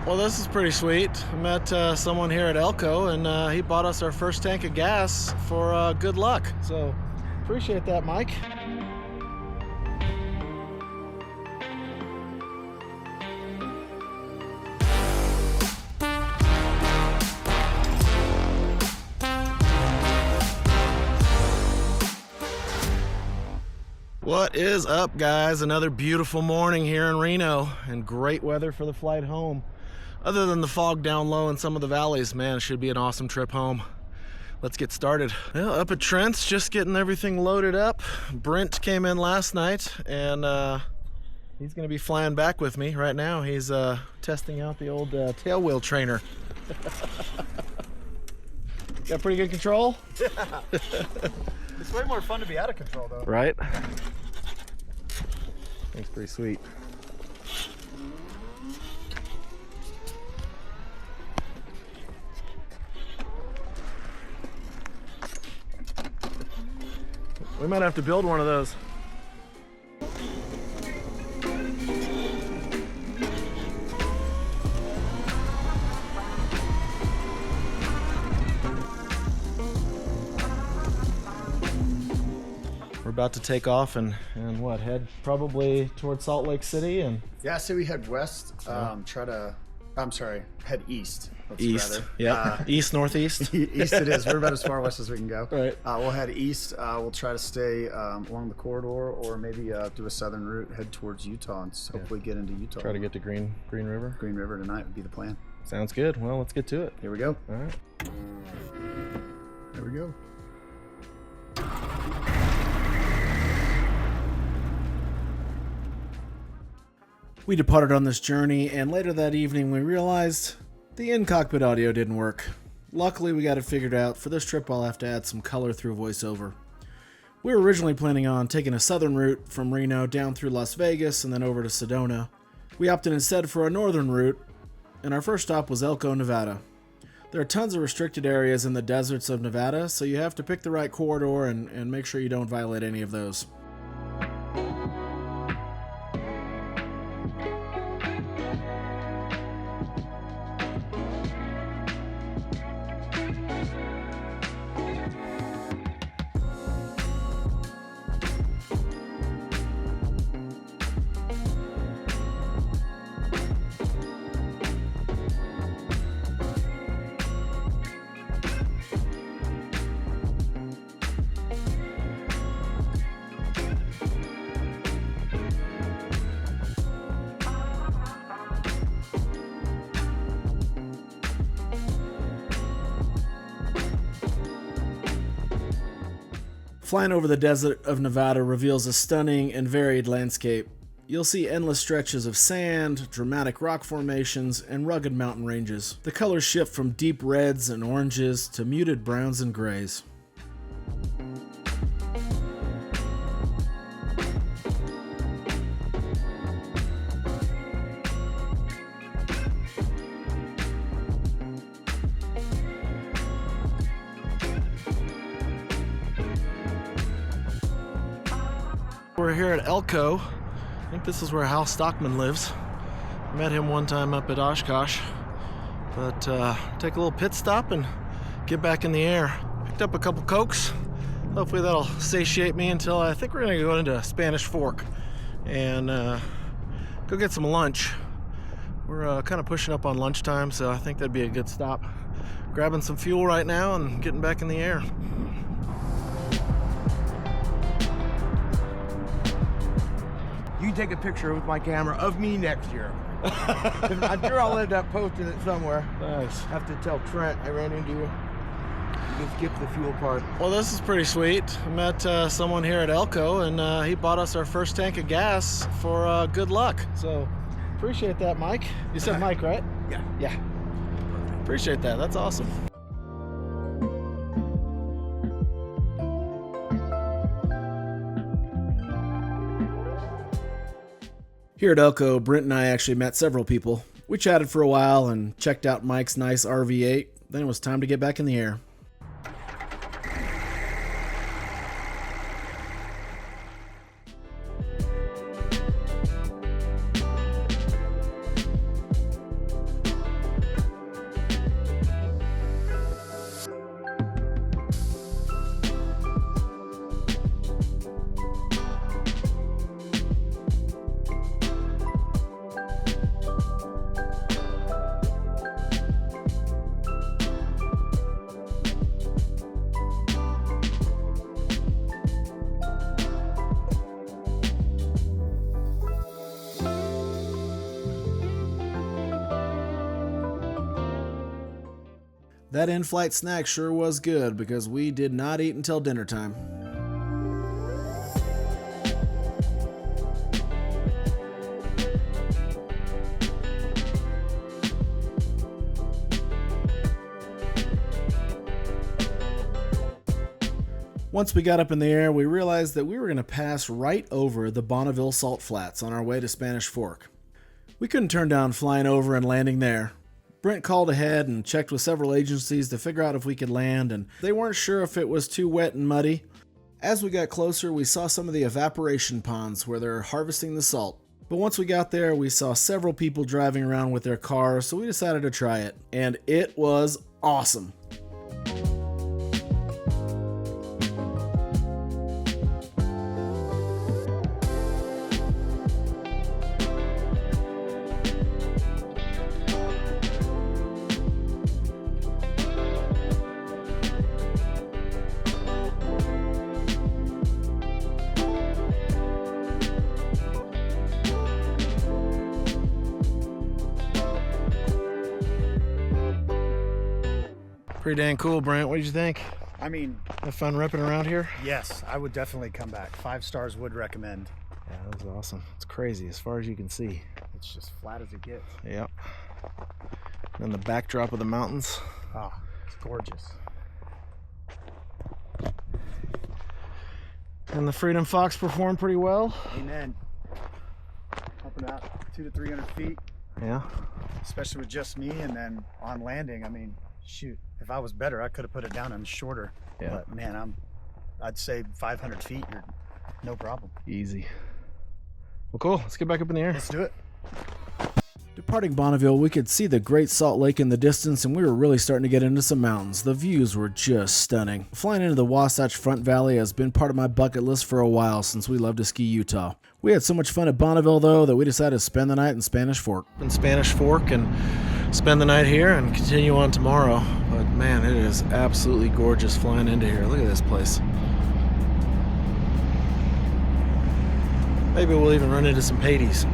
Well, this is pretty sweet. I met someone here at Elco, and he bought us our first tank of gas for good luck. So appreciate that, Mike. What is up, guys? Another beautiful morning here in Reno and great weather for the flight home. Other than the fog down low in some of the valleys, man, it should be an awesome trip home. Let's get started. Well, up at Trent's, just getting everything loaded up. Brint came in last night, and he's going to be flying back with me right now. He's testing out the old tail wheel trainer. Got pretty good control? Yeah. It's way more fun to be out of control, though. Right? Thing's pretty sweet. We might have to build one of those. We're about to take off and what, head probably towards Salt Lake City and Yeah, so we head west, head east. east. Yeah, east, northeast. East it is. We're about as far west as we can go. Right. We'll head east. We'll try to stay along the corridor, or maybe do a southern route, head towards Utah, and hopefully get into Utah. Try to get to Green River. Green River tonight would be the plan. Sounds good. Well, let's get to it. Here we go. All right. There we go. We departed on this journey, and later that evening we realized the in-cockpit audio didn't work. Luckily, we got it figured out. For this trip, I'll have to add some color through voiceover. We were originally planning on taking a southern route from Reno down through Las Vegas and then over to Sedona. We opted instead for a northern route, and our first stop was Elco, Nevada. There are tons of restricted areas in the deserts of Nevada, so you have to pick the right corridor and make sure you don't violate any of those. Flying over the desert of Nevada reveals a stunning and varied landscape. You'll see endless stretches of sand, dramatic rock formations, and rugged mountain ranges. The colors shift from deep reds and oranges to muted browns and grays. We're here at Elco. I think this is where Hal Stockman lives. Met him one time up at Oshkosh. But take a little pit stop and get back in the air. Picked up a couple Cokes. Hopefully that'll satiate me until I think we're gonna go into Spanish Fork and go get some lunch. We're kind of pushing up on lunchtime, so I think that'd be a good stop. Grabbing some fuel right now and getting back in the air. You take a picture with my camera of me next year. I'm sure I'll end up posting it somewhere. Nice. Have to tell Trent I ran into you. You can skip the fuel part. Well, this is pretty sweet. I met someone here at Elco, and he bought us our first tank of gas for good luck. So appreciate that, Mike. You said Mike, right? Yeah. Yeah. Appreciate that. That's awesome. Here at Elco, Brint and I actually met several people. We chatted for a while and checked out Mike's nice RV8. Then it was time to get back in the air. That in-flight snack sure was good because we did not eat until dinner time. Once we got up in the air, we realized that we were going to pass right over the Bonville salt flats on our way to Spanish Fork. We couldn't turn down flying over and landing there. Brent called ahead and checked with several agencies to figure out if we could land, and they weren't sure if it was too wet and muddy. As we got closer, we saw some of the evaporation ponds where they're harvesting the salt. But once we got there, we saw several people driving around with their cars, so we decided to try it. And it was awesome. Pretty dang cool, Brent. What did you think? I mean, Have fun ripping around here? yes, I would definitely come back. 5 stars would recommend. Yeah, that was awesome. It's crazy as far as you can see. It's just flat as it gets. Yep. And the backdrop of the mountains. Oh, it's gorgeous. And the Freedom Fox performed pretty well. Amen. Up and out 200 to 300 feet, Yeah. especially with just me, and then on landing, I mean, shoot, if I was better, I could have put it down on shorter. Yeah. But man, I'd say 500 feet, you're no problem. Easy. Well, cool. Let's get back up in the air. Let's do it. Departing Bonville, we could see the Great Salt Lake in the distance, and we were really starting to get into some mountains. The views were just stunning. Flying into the Wasatch Front Valley has been part of my bucket list for a while since we love to ski Utah. We had so much fun at Bonneville, though, that we decided to spend the night in Spanish Fork. In Spanish Fork and spend the night here and continue on tomorrow. But man, it is absolutely gorgeous flying into here. Look at this place. Maybe we'll even run into some Hades.